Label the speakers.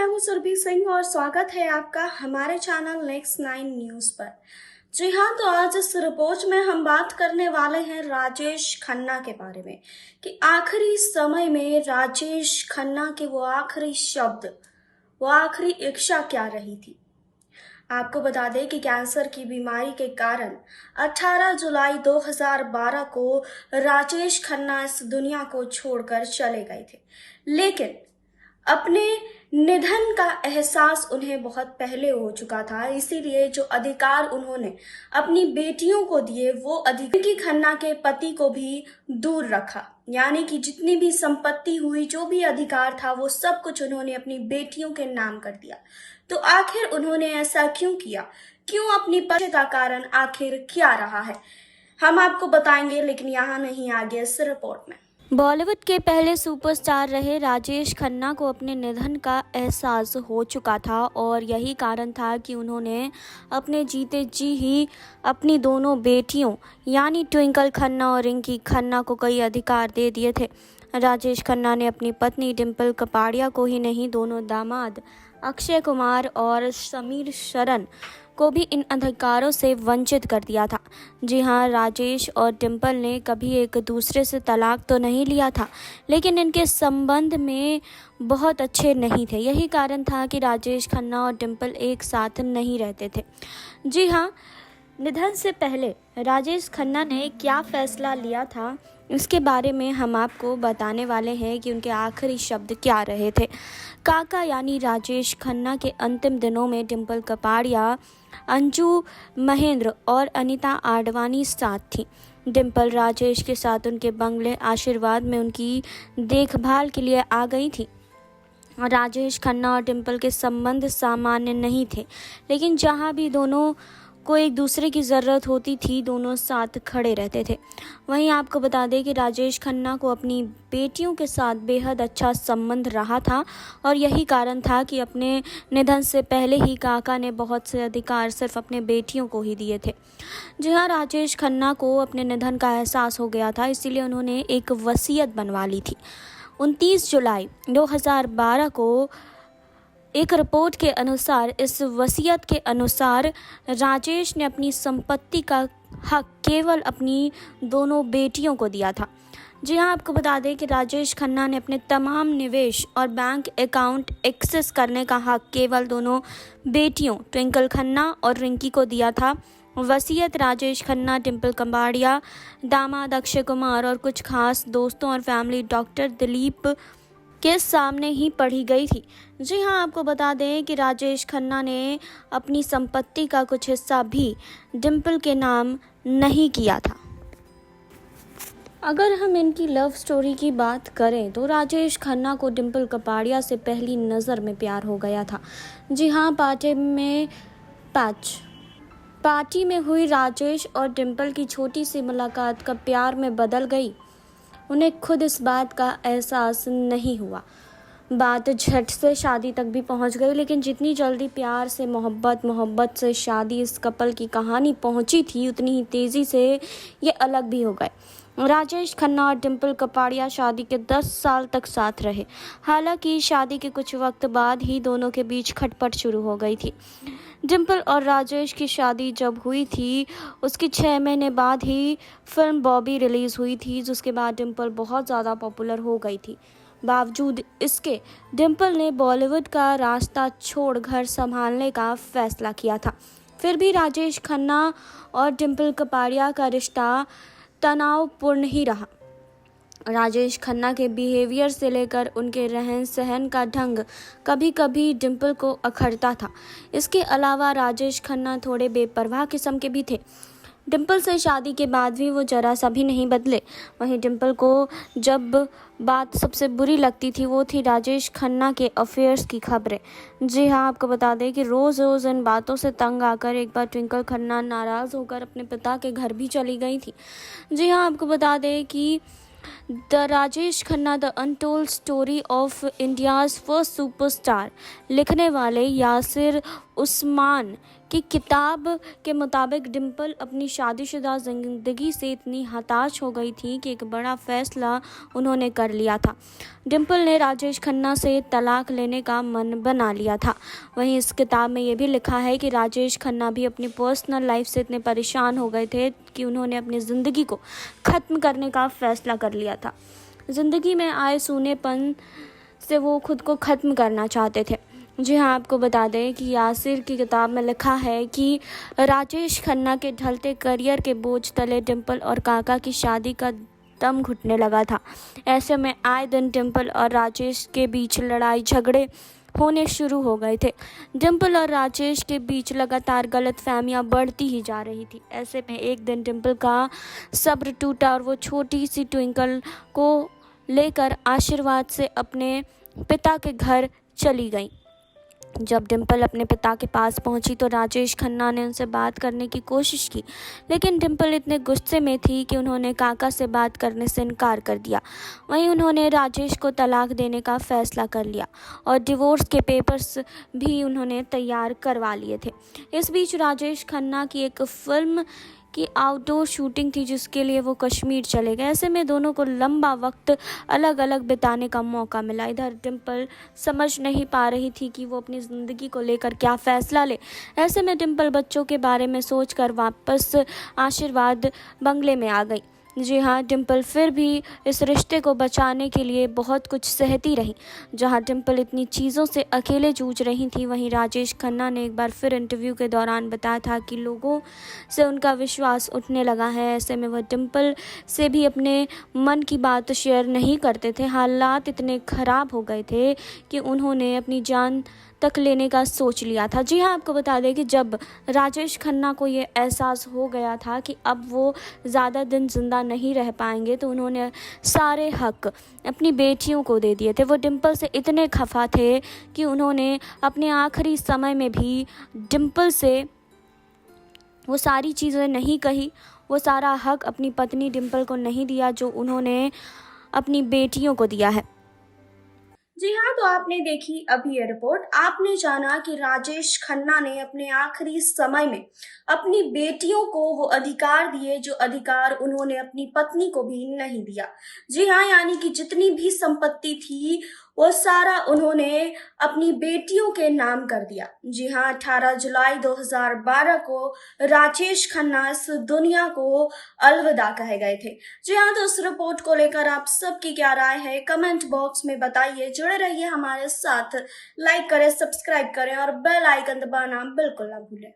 Speaker 1: मैं हूं सुरभि सिंह और स्वागत है आपका हमारे चैनल नेक्स्ट 9 न्यूज पर। जी हाँ, तो आज इस रिपोर्ट में हम बात करने वाले हैं राजेश खन्ना के बारे में कि आखिरी समय में राजेश खन्ना के वो आखिरी शब्द, वो आखिरी इच्छा क्या रही थी। आपको बता दें कि कैंसर की बीमारी के कारण 18 जुलाई 2012 को राजेश खन्ना इस दुनिया को छोड़कर चले गए थे, लेकिन अपने निधन का एहसास उन्हें बहुत पहले हो चुका था। इसीलिए जो अधिकार उन्होंने अपनी बेटियों को दिए, वो अधिकार की खन्ना के पति को भी दूर रखा, यानी कि जितनी भी संपत्ति हुई, जो भी अधिकार था, वो सब कुछ उन्होंने अपनी बेटियों के नाम कर दिया। तो आखिर उन्होंने ऐसा क्यों किया, क्यों, अपनी पति का कारण आखिर क्या रहा है, हम आपको बताएंगे, लेकिन यहाँ नहीं, आगे इस रिपोर्ट में।
Speaker 2: बॉलीवुड के पहले सुपरस्टार रहे राजेश खन्ना को अपने निधन का एहसास हो चुका था और यही कारण था कि उन्होंने अपने जीते जी ही अपनी दोनों बेटियों यानी ट्विंकल खन्ना और रिंकी खन्ना को कई अधिकार दे दिए थे। राजेश खन्ना ने अपनी पत्नी डिम्पल कपाड़िया को ही नहीं, दोनों दामाद अक्षय कुमार और समीर शरण को भी इन अधिकारों से वंचित कर दिया था। जी हाँ, राजेश और डिम्पल ने कभी एक दूसरे से तलाक तो नहीं लिया था, लेकिन इनके संबंध में बहुत अच्छे नहीं थे। यही कारण था कि राजेश खन्ना और डिम्पल एक साथ नहीं रहते थे। जी हाँ, निधन से पहले राजेश खन्ना ने क्या फैसला लिया था, इसके बारे में हम आपको बताने वाले हैं कि उनके आखिरी शब्द क्या रहे थे। काका यानी राजेश खन्ना के अंतिम दिनों में डिम्पल कपाड़िया, अंजू महेंद्र और अनीता आडवाणी साथ थी। डिम्पल राजेश के साथ उनके बंगले आशीर्वाद में उनकी देखभाल के लिए आ गई थी। राजेश खन्ना और डिम्पल के संबंध सामान्य नहीं थे, लेकिन जहां भी दोनों को एक दूसरे की ज़रूरत होती थी, दोनों साथ खड़े रहते थे। वहीं आपको बता दें कि राजेश खन्ना को अपनी बेटियों के साथ बेहद अच्छा संबंध रहा था और यही कारण था कि अपने निधन से पहले ही काका ने बहुत से अधिकार सिर्फ अपने बेटियों को ही दिए थे। जी हाँ, राजेश खन्ना को अपने निधन का एहसास हो गया था, इसीलिए उन्होंने एक वसीयत बनवा ली थी। 29 जुलाई 2012 को एक रिपोर्ट के अनुसार, इस वसीयत के अनुसार राजेश ने अपनी संपत्ति का हक केवल अपनी दोनों बेटियों को दिया था। जी हाँ, आपको बता दें कि राजेश खन्ना ने अपने तमाम निवेश और बैंक अकाउंट एक्सेस करने का हक केवल दोनों बेटियों ट्विंकल खन्ना और रिंकी को दिया था। वसीयत राजेश खन्ना, डिम्पल कपाड़िया, दामाद अक्षय कुमार और कुछ खास दोस्तों और फैमिली डॉक्टर दिलीप के सामने ही पढ़ी गई थी। जी हाँ, आपको बता दें कि राजेश खन्ना ने अपनी संपत्ति का कुछ हिस्सा भी डिम्पल के नाम नहीं किया था। अगर हम इनकी लव स्टोरी की बात करें तो राजेश खन्ना को डिम्पल कपाड़िया से पहली नज़र में प्यार हो गया था। जी हाँ, पार्टी में हुई राजेश और डिम्पल की छोटी सी मुलाकात कब प्यार में बदल गई, उन्हें खुद इस बात का एहसास नहीं हुआ। बात झट से शादी तक भी पहुंच गई, लेकिन जितनी जल्दी प्यार से मोहब्बत से शादी इस कपल की कहानी पहुंची थी, उतनी ही तेज़ी से ये अलग भी हो गए। राजेश खन्ना और डिम्पल कपाड़िया शादी के 10 साल तक साथ रहे। हालांकि शादी के कुछ वक्त बाद ही दोनों के बीच खटपट शुरू हो गई थी। डिम्पल और राजेश की शादी जब हुई थी, उसके 6 महीने बाद ही फिल्म बॉबी रिलीज़ हुई थी, जिसके बाद डिम्पल बहुत ज़्यादा पॉपुलर हो गई थी। बावजूद इसके डिम्पल ने बॉलीवुड का रास्ता छोड़ घर संभालने का फैसला किया था। फिर भी राजेश खन्ना और डिम्पल कपाड़िया का रिश्ता तनावपूर्ण ही रहा। राजेश खन्ना के बिहेवियर से लेकर उनके रहन सहन का ढंग कभी कभी डिम्पल को अखरता था। इसके अलावा राजेश खन्ना थोड़े बेपरवाह किस्म के भी थे। डिम्पल से शादी के बाद भी वो जरा सा भी नहीं बदले। वहीं डिम्पल को जब बात सबसे बुरी लगती थी, वो थी राजेश खन्ना के अफेयर्स की खबरें। जी हाँ, आपको बता दें कि रोज़ इन बातों से तंग आकर एक बार ट्विंकल खन्ना नाराज़ होकर अपने पिता के घर भी चली गई थी। जी हाँ, आपको बता दें कि the Rajesh Khanna the untold story of India's first superstar लिखने वाले यासिर उस्मान की किताब के मुताबिक डिम्पल अपनी शादीशुदा ज़िंदगी से इतनी हताश हो गई थी कि एक बड़ा फैसला उन्होंने कर लिया था। डिम्पल ने राजेश खन्ना से तलाक लेने का मन बना लिया था। वहीं इस किताब में ये भी लिखा है कि राजेश खन्ना भी अपनी पर्सनल लाइफ से इतने परेशान हो गए थे कि उन्होंने अपनी ज़िंदगी को ख़त्म करने का फ़ैसला कर लिया था। ज़िंदगी में आए सूनेपन से वो खुद को ख़त्म करना चाहते थे। जी हाँ, आपको बता दें कि यासिर की किताब में लिखा है कि राजेश खन्ना के ढलते करियर के बोझ तले डिम्पल और काका की शादी का दम घुटने लगा था। ऐसे में आए दिन डिम्पल और राजेश के बीच लड़ाई झगड़े होने शुरू हो गए थे। डिम्पल और राजेश के बीच लगातार गलतफहमियां बढ़ती ही जा रही थी। ऐसे में एक दिन डिम्पल का सब्र टूटा और वो छोटी सी ट्विंकल को लेकर आशीर्वाद से अपने पिता के घर चली गई। जब डिम्पल अपने पिता के पास पहुंची तो राजेश खन्ना ने उनसे बात करने की कोशिश की, लेकिन डिम्पल इतने गुस्से में थी कि उन्होंने काका से बात करने से इनकार कर दिया। वहीं उन्होंने राजेश को तलाक देने का फ़ैसला कर लिया और डिवोर्स के पेपर्स भी उन्होंने तैयार करवा लिए थे। इस बीच राजेश खन्ना की एक फ़िल्म की आउटडोर शूटिंग थी जिसके लिए वो कश्मीर चले गए। ऐसे में दोनों को लंबा वक्त अलग अलग बिताने का मौका मिला। इधर डिम्पल समझ नहीं पा रही थी कि वो अपनी ज़िंदगी को लेकर क्या फ़ैसला ले। ऐसे में डिम्पल बच्चों के बारे में सोचकर वापस आशीर्वाद बंगले में आ गई। जी हाँ, डिम्पल फिर भी इस रिश्ते को बचाने के लिए बहुत कुछ सहती रही। जहाँ डिम्पल इतनी चीज़ों से अकेले जूझ रही थी, वहीं राजेश खन्ना ने एक बार फिर इंटरव्यू के दौरान बताया था कि लोगों से उनका विश्वास उठने लगा है। ऐसे में वह डिम्पल से भी अपने मन की बात शेयर नहीं करते थे। हालात इतने ख़राब हो गए थे कि उन्होंने अपनी जान तक लेने का सोच लिया था। जी हाँ, आपको बता दें कि जब राजेश खन्ना को ये एहसास हो गया था कि अब वो ज़्यादा दिन ज़िंदा नहीं रह पाएंगे तो उन्होंने सारे हक अपनी बेटियों को दे दिए थे। वो डिम्पल से इतने खफा थे कि उन्होंने अपने आखिरी समय में भी डिम्पल से वो सारी चीज़ें नहीं कही, वो सारा हक अपनी पत्नी डिम्पल को नहीं दिया जो उन्होंने अपनी बेटियों को दिया है।
Speaker 1: जी हाँ, तो आपने देखी अभी ये रिपोर्ट। आपने जाना कि राजेश खन्ना ने अपने आखिरी समय में अपनी बेटियों को वो अधिकार दिए जो अधिकार उन्होंने अपनी पत्नी को भी नहीं दिया। जी हाँ, यानी कि जितनी भी संपत्ति थी वो सारा उन्होंने अपनी बेटियों के नाम कर दिया। जी हाँ, 18 जुलाई 2012 को राजेश खन्ना इस दुनिया को अलविदा कहे गए थे। जी हाँ, तो इस रिपोर्ट को लेकर आप सबकी क्या राय है कमेंट बॉक्स में बताइए। जुड़े रहिए हमारे साथ, लाइक करें, सब्सक्राइब करें और बेल आइकन दबाना बिल्कुल ना भूलें।